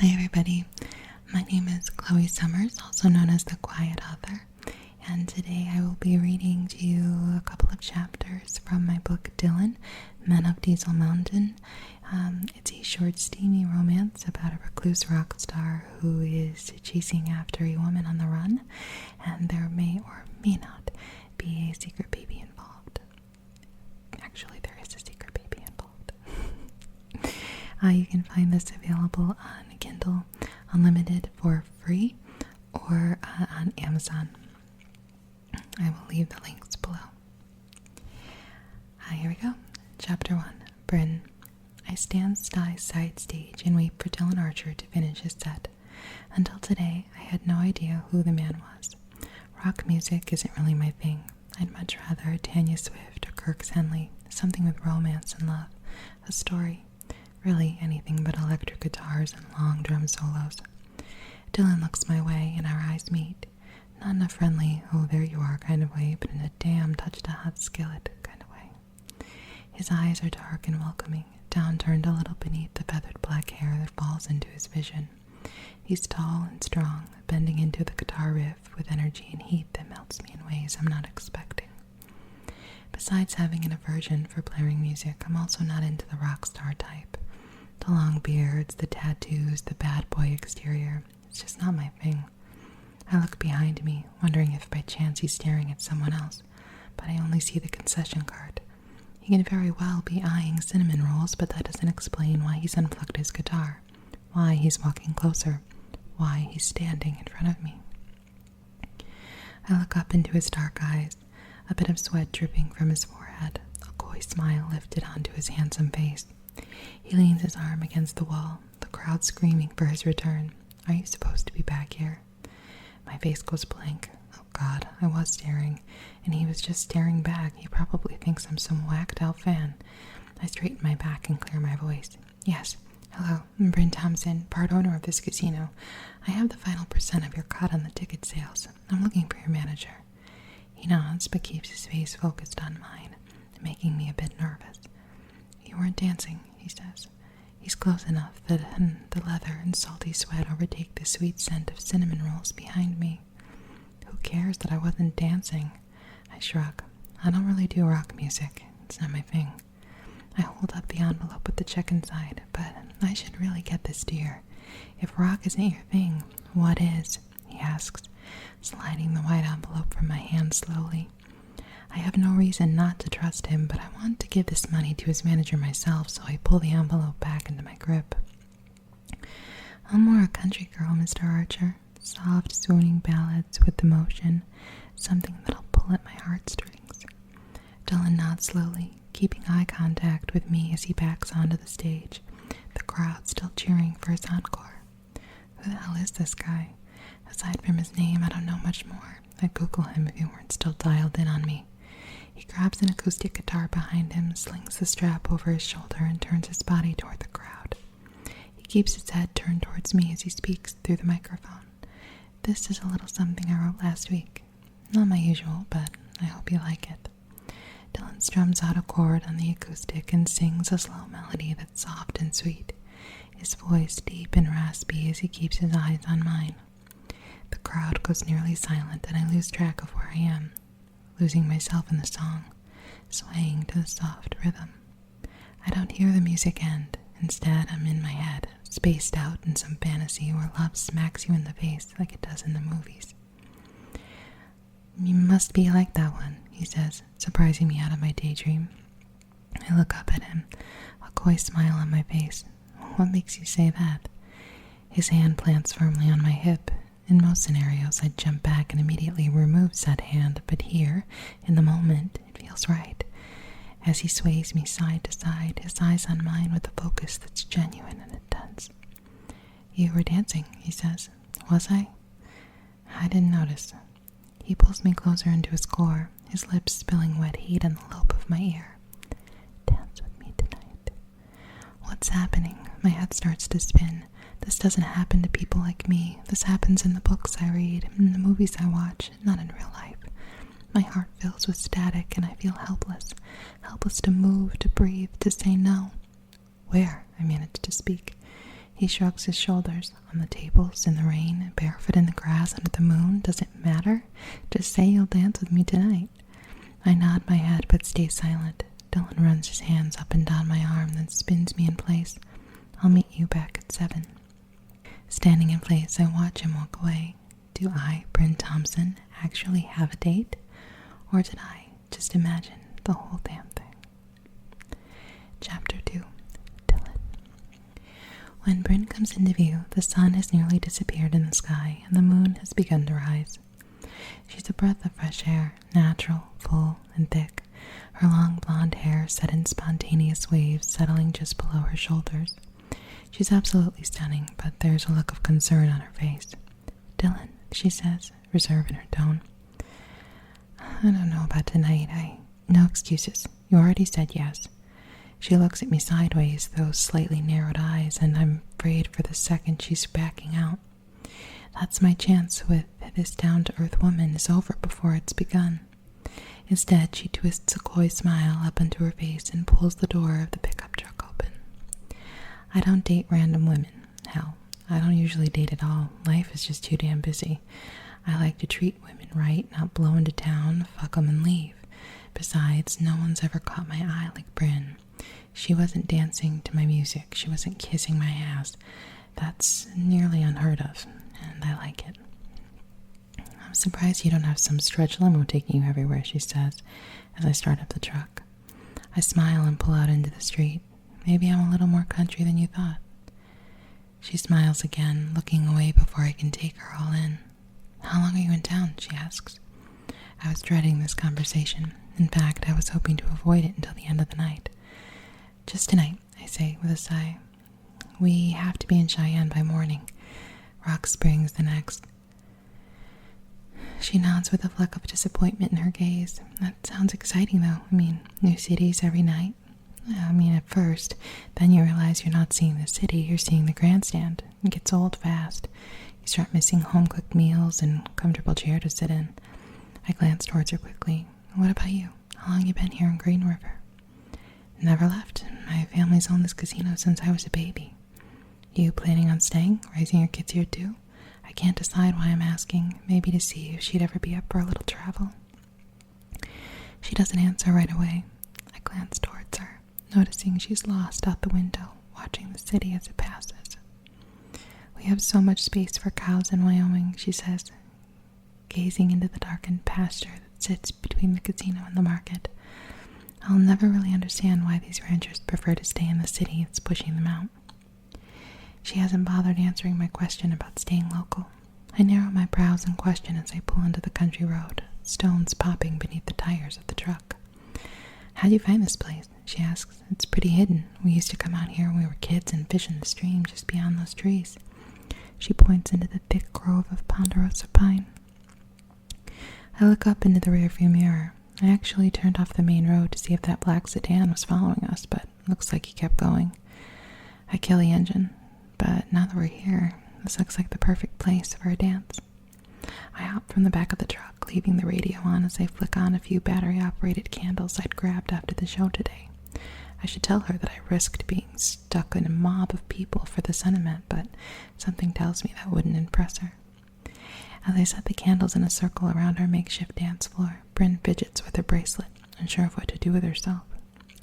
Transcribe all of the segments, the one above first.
Hi everybody, my name is Chloe Summers, also known as the Quiet Author, and today I will be reading to you a couple of chapters from my book Dylan, Men of Diesel Mountain. It's a short, steamy romance about a recluse rock star who is chasing after a woman on the run, and there may or may not be a secret baby involved. Actually, there is a secret baby involved. You can find this available on Kindle Unlimited for free or on Amazon. I will leave the links below. Here we go. Chapter 1. Bryn. I stand side stage and wait for Dylan Archer to finish his set. Until today, I had no idea who the man was. Rock music isn't really my thing. I'd much rather Tanya Swift or Kirk Henley, something with romance and love, a story. Really anything but electric guitars and long drum solos. Dylan looks my way and our eyes meet. Not in a friendly, oh there you are kind of way, but in a damn touched a hot skillet kind of way. His eyes are dark and welcoming, downturned a little beneath the feathered black hair that falls into his vision. He's tall and strong, bending into the guitar riff with energy and heat that melts me in ways I'm not expecting. Besides having an aversion for blaring music, I'm also not into the rock star type. The long beards, the tattoos, the bad boy exterior. It's just not my thing. I look behind me, wondering if by chance he's staring at someone else, but I only see the concession cart. He can very well be eyeing cinnamon rolls, but that doesn't explain why he's unplugged his guitar, why he's walking closer, why he's standing in front of me. I look up into his dark eyes, a bit of sweat dripping from his forehead, a coy smile lifted onto his handsome face. He leans his arm against the wall, the crowd screaming for his return. Are you supposed to be back here? My face goes blank. Oh God, I was staring, and he was just staring back. He probably thinks I'm some whacked out fan. I straighten my back and clear my voice. Yes, hello, I'm Bryn Thompson, part owner of this casino. I have the final % of your cut on the ticket sales. I'm looking for your manager. He nods, but keeps his face focused on mine, making me a bit nervous. You weren't dancing, he says. He's close enough that the leather and salty sweat overtake the sweet scent of cinnamon rolls behind me. Who cares that I wasn't dancing? I shrug. I don't really do rock music. It's not my thing. I hold up the envelope with the check inside, but I should really get this dear. If rock isn't your thing, what is? He asks, sliding the white envelope from my hand slowly. I have no reason not to trust him, but I want to give this money to his manager myself, so I pull the envelope back into my grip. I'm more a country girl, Mr. Archer. Soft, swooning ballads with emotion, something that'll pull at my heartstrings. Dylan nods slowly, keeping eye contact with me as he backs onto the stage, the crowd still cheering for his encore. Who the hell is this guy? Aside from his name, I don't know much more. I'd Google him if he weren't still dialed in on me. He grabs an acoustic guitar behind him, slings the strap over his shoulder, and turns his body toward the crowd. He keeps his head turned towards me as he speaks through the microphone. This is a little something I wrote last week. Not my usual, but I hope you like it. Dylan strums out a chord on the acoustic and sings a slow melody that's soft and sweet, his voice deep and raspy as he keeps his eyes on mine. The crowd goes nearly silent and I lose track of where I am, losing myself in the song, swaying to the soft rhythm. I don't hear the music end. Instead, I'm in my head, spaced out in some fantasy where love smacks you in the face like it does in the movies. You must be like that one, he says, surprising me out of my daydream. I look up at him, a coy smile on my face. What makes you say that? His hand plants firmly on my hip. In most scenarios, I'd jump back and immediately remove said hand, but here, in the moment, it feels right. As he sways me side to side, his eyes on mine with a focus that's genuine and intense. You were dancing, he says. Was I? I didn't notice. He pulls me closer into his core, his lips spilling wet heat on the lobe of my ear. Dance with me tonight. What's happening? My head starts to spin. This doesn't happen to people like me. This happens in the books I read, in the movies I watch, not in real life. My heart fills with static and I feel helpless. Helpless to move, to breathe, to say no. Where? I manage to speak. He shrugs his shoulders. On the tables, in the rain, barefoot in the grass under the moon, does it matter? Just say you'll dance with me tonight. I nod my head but stay silent. Dylan runs his hands up and down my arm, then spins me in place. I'll meet you back at 7. Standing in place, I watch him walk away. Do I, Bryn Thompson, actually have a date? Or did I just imagine the whole damn thing? Chapter 2. Dylan. When Bryn comes into view, the sun has nearly disappeared in the sky, and the moon has begun to rise. She's a breath of fresh air, natural, full, and thick, her long blonde hair set in spontaneous waves settling just below her shoulders. She's absolutely stunning, but there's a look of concern on her face. Dylan, she says, reserve in her tone. I don't know about tonight. No excuses. You already said yes. She looks at me sideways, those slightly narrowed eyes, and I'm afraid for the second she's backing out. That's my chance with this down-to-earth woman is over before it's begun. Instead, she twists a coy smile up into her face and pulls the door of the pickup truck open. I don't date random women. Hell, I don't usually date at all. Life is just too damn busy. I like to treat women right, not blow into town, fuck 'em and leave. Besides, no one's ever caught my eye like Bryn. She wasn't dancing to my music. She wasn't kissing my ass. That's nearly unheard of, and I like it. I'm surprised you don't have some stretch limo taking you everywhere, she says, as I start up the truck. I smile and pull out into the street. Maybe I'm a little more country than you thought. She smiles again, looking away before I can take her all in. How long are you in town? She asks. I was dreading this conversation. In fact, I was hoping to avoid it until the end of the night. Just tonight, I say with a sigh. We have to be in Cheyenne by morning. Rock Springs the next. She nods with a fleck of disappointment in her gaze. That sounds exciting, though. New cities every night. At first. Then you realize you're not seeing the city, you're seeing the grandstand. It gets old fast. You start missing home-cooked meals and comfortable chair to sit in. I glance towards her quickly. What about you? How long you been here in Green River? Never left. My family's owned this casino since I was a baby. You planning on staying? Raising your kids here too? I can't decide why I'm asking. Maybe to see if she'd ever be up for a little travel. She doesn't answer right away. I glance towards her, noticing she's lost out the window, watching the city as it passes. We have so much space for cows in Wyoming, she says, gazing into the darkened pasture that sits between the casino and the market. I'll never really understand why these ranchers prefer to stay in the city that's pushing them out. She hasn't bothered answering my question about staying local. I narrow my brows in question as I pull into the country road, stones popping beneath the tires of the truck. How'd you find this place? She asks. It's pretty hidden. We used to come out here when we were kids and fish in the stream just beyond those trees. She points into the thick grove of ponderosa pine. I look up into the rearview mirror. I actually turned off the main road to see if that black sedan was following us, but it looks like he kept going. I kill the engine, but now that we're here, this looks like the perfect place for a dance. I hop from the back of the truck, leaving the radio on as I flick on a few battery-operated candles I'd grabbed after the show today. I should tell her that I risked being stuck in a mob of people for the sentiment, but something tells me that wouldn't impress her. As I set the candles in a circle around our makeshift dance floor, Bryn fidgets with her bracelet, unsure of what to do with herself.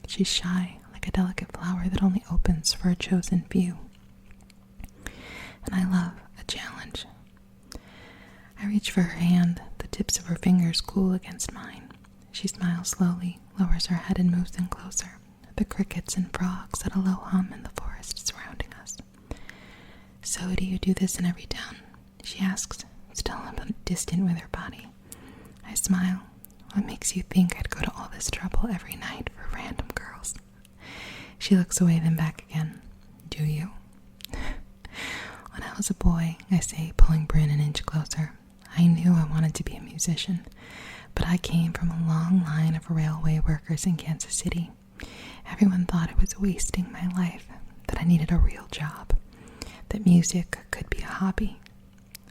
She's shy, like a delicate flower that only opens for a chosen few. And I love a challenge. I reach for her hand, the tips of her fingers cool against mine. She smiles slowly, lowers her head and moves in closer. The crickets and frogs set a low hum in the forest surrounding us. So do you do this in every town? She asks, still a bit distant with her body. I smile. What makes you think I'd go to all this trouble every night for random girls? She looks away, then back again. Do you? When I was a boy, I say, pulling Bryn an inch closer, I knew I wanted to be a musician, but I came from a long line of railway workers in Kansas City. Everyone thought I was wasting my life, that I needed a real job, that music could be a hobby.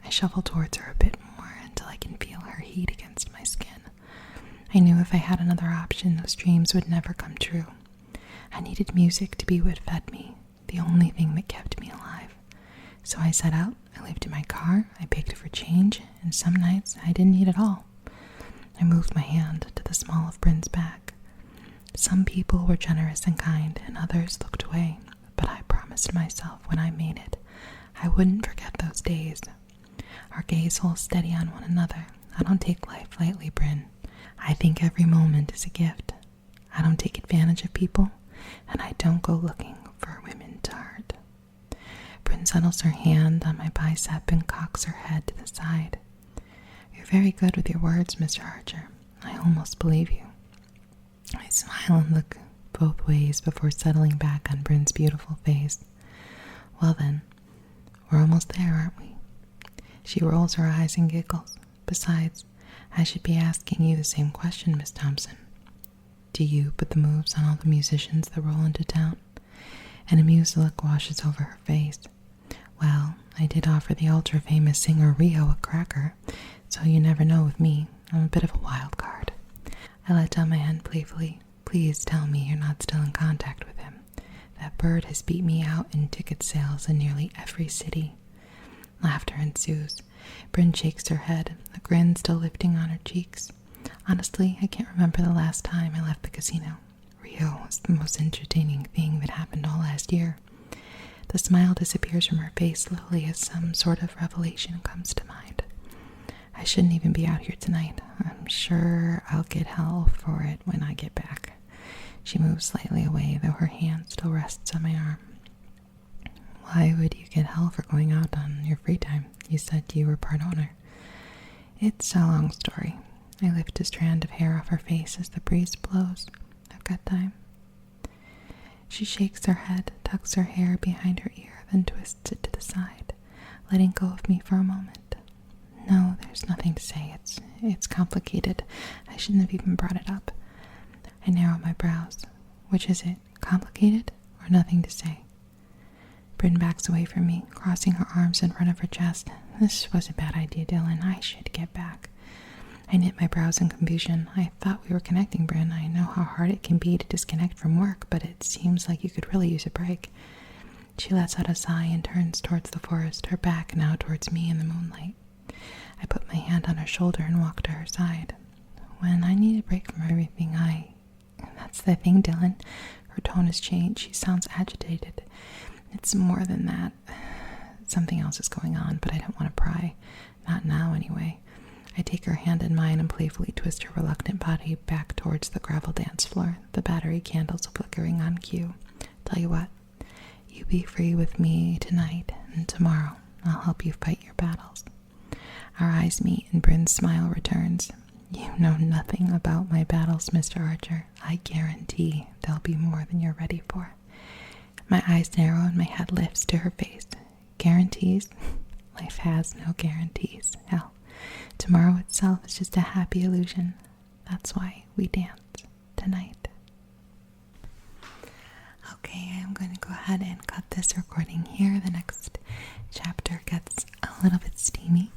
I shuffle towards her a bit more until I can feel her heat against my skin. I knew if I had another option, those dreams would never come true. I needed music to be what fed me, the only thing that kept me alive. So I set out, I lived in my car, I begged for change, and some nights I didn't eat at all. I moved my hand to the small of Bryn's back. Some people were generous and kind, and others looked away, but I promised myself when I made it, I wouldn't forget those days. Our gaze holds steady on one another. I don't take life lightly, Bryn. I think every moment is a gift. I don't take advantage of people, and I don't go looking for women to hurt. Bryn settles her hand on my bicep and cocks her head to the side. You're very good with your words, Mr. Archer. I almost believe you. I smile and look both ways before settling back on Bryn's beautiful face. Well then, we're almost there, aren't we? She rolls her eyes and giggles. Besides, I should be asking you the same question, Miss Thompson. Do you put the moves on all the musicians that roll into town? An amused look washes over her face. Well, I did offer the ultra-famous singer Rio a cracker, so you never know with me. I'm a bit of a wild card. I let down my hand playfully. Please tell me you're not still in contact with him. That bird has beat me out in ticket sales in nearly every city. Laughter ensues. Bryn shakes her head, a grin still lifting on her cheeks. Honestly, I can't remember the last time I left the casino. Rio was the most entertaining thing that happened all last year. The smile disappears from her face slowly as some sort of revelation comes to mind. I shouldn't even be out here tonight. I'm sure I'll get hell for it when I get back. She moves slightly away, though her hand still rests on my arm. Why would you get hell for going out on your free time? You said you were part owner. It's a long story. I lift a strand of hair off her face as the breeze blows. I've got time. She shakes her head, tucks her hair behind her ear, then twists it to the side, letting go of me for a moment. No, there's nothing to say. It's complicated. I shouldn't have even brought it up. I narrow my brows. Which is it? Complicated or nothing to say? Bryn backs away from me, crossing her arms in front of her chest. This was a bad idea, Dylan. I should get back. I knit my brows in confusion. I thought we were connecting, Bryn. I know how hard it can be to disconnect from work, but it seems like you could really use a break. She lets out a sigh and turns towards the forest, her back now towards me in the moonlight. I put my hand on her shoulder and walk to her side. When I need a break from everything, That's the thing, Dylan. Her tone has changed. She sounds agitated. It's more than that. Something else is going on, but I don't want to pry. Not now, anyway. I take her hand in mine and playfully twist her reluctant body back towards the gravel dance floor, the battery candles flickering on cue. Tell you what, you be free with me tonight, and tomorrow I'll help you fight your battles. Our eyes meet and Bryn's smile returns. You know nothing about my battles, Mr. Archer. I guarantee they'll be more than you're ready for. My eyes narrow and my head lifts to her face. Guarantees? Life has no guarantees. Hell, tomorrow itself is just a happy illusion. That's why we dance tonight. Okay, I'm going to go ahead and cut this recording here. The next chapter gets a little bit steamy,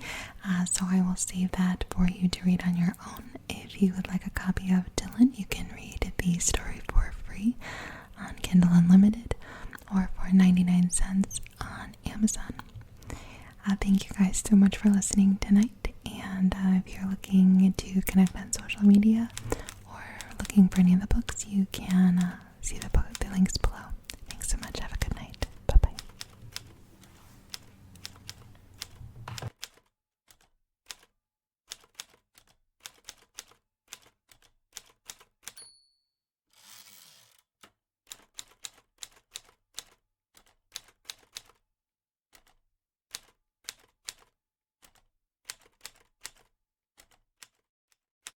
so I will save that for you to read on your own. If you would like a copy of Dylan, you can read the story for free on Kindle Unlimited or for 99 cents on Amazon. Thank you guys so much for listening tonight, and if you're looking to connect on social media or looking for any of the books, you can see the links below.